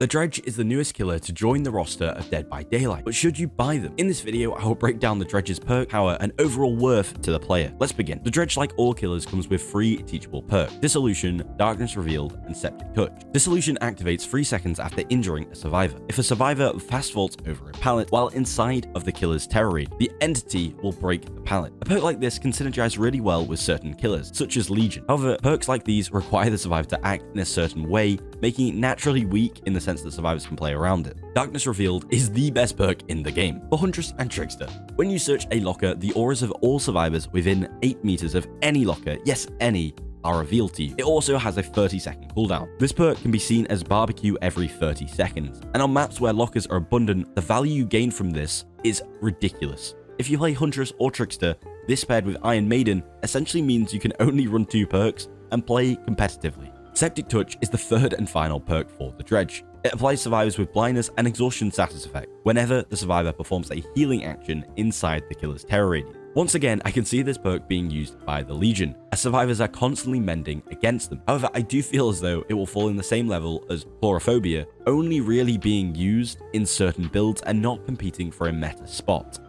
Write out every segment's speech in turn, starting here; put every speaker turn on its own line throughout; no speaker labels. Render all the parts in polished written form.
The Dredge is the newest killer to join the roster of Dead by Daylight, but should you buy them? In this video, I will break down the Dredge's perk, power, and overall worth to the player. Let's begin. The Dredge, like all killers, comes with 3 teachable perks: Dissolution, Darkness Revealed, and Septic Touch. Dissolution activates 3 seconds after injuring a survivor. If a survivor fast vaults over a pallet while inside of the killer's terror radius, the entity will break the pallet. A perk like this can synergize really well with certain killers, such as Legion. However, perks like these require the survivor to act in a certain way, making it naturally weak in the sense that survivors can play around it. Darkness Revealed is the best perk in the game for Huntress and Trickster. When you search a locker, the auras of all survivors within 8 meters of any locker, yes, any, are revealed to you. It also has a 30-second cooldown. This perk can be seen as barbecue every 30 seconds, and on maps where lockers are abundant, the value you gain from this is ridiculous. If you play Huntress or Trickster, this paired with Iron Maiden essentially means you can only run 2 perks and play competitively. Septic Touch is the 3rd and final perk for the Dredge. It applies survivors with blindness and exhaustion status effect whenever the survivor performs a healing action inside the killer's terror radius. Once again, I can see this perk being used by the Legion, as survivors are constantly mending against them. However, I do feel as though it will fall in the same level as Chlorophobia, only really being used in certain builds and not competing for a meta spot.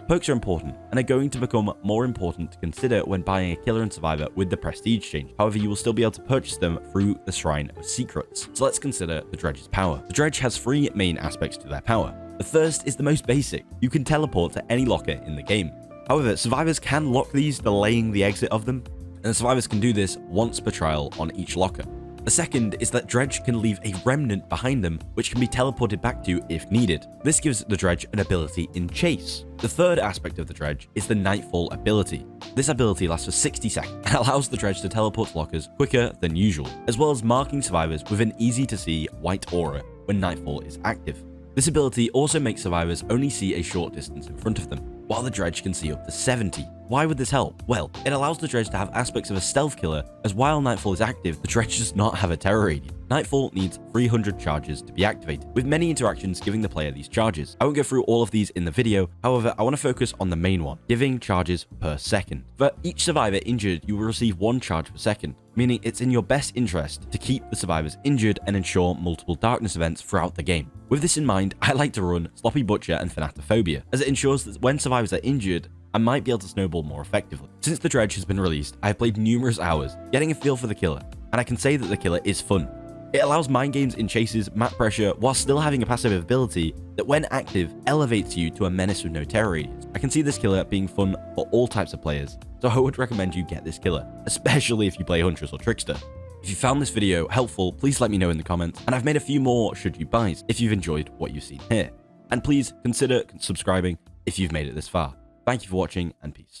Perks are important, and are going to become more important to consider when buying a killer and survivor with the prestige change. However, you will still be able to purchase them through the Shrine of Secrets. So let's consider the Dredge's power. The Dredge has 3 main aspects to their power. The first is the most basic. You can teleport to any locker in the game. However, survivors can lock these, delaying the exit of them, and survivors can do this once per trial on each locker. The second is that Dredge can leave a remnant behind them, which can be teleported back to if needed. This gives the Dredge an ability in Chase. The third aspect of the Dredge is the Nightfall ability. This ability lasts for 60 seconds and allows the Dredge to teleport to lockers quicker than usual, as well as marking survivors with an easy-to-see white aura when Nightfall is active. This ability also makes survivors only see a short distance in front of them, while the Dredge can see up to 70. Why would this help? Well, it allows the Dredge to have aspects of a stealth killer, as while Nightfall is active, the Dredge does not have a terror radius. Nightfall needs 300 charges to be activated, with many interactions giving the player these charges. I won't go through all of these in the video, however, I want to focus on the main one, giving charges per second. For each survivor injured, you will receive 1 charge per second, meaning it's in your best interest to keep the survivors injured and ensure multiple darkness events throughout the game. With this in mind, I like to run Sloppy Butcher and Thanatophobia, as it ensures that when survivors are injured, I might be able to snowball more effectively. Since the Dredge has been released, I have played numerous hours, getting a feel for the killer, and I can say that the killer is fun. It allows mind games in chases, map pressure, while still having a passive ability that when active, elevates you to a menace with no terror radius. I can see this killer being fun for all types of players, so I would recommend you get this killer, especially if you play Huntress or Trickster. If you found this video helpful, please let me know in the comments, and I've made a few more should you buys if you've enjoyed what you've seen here. And please consider subscribing if you've made it this far. Thank you for watching, and peace.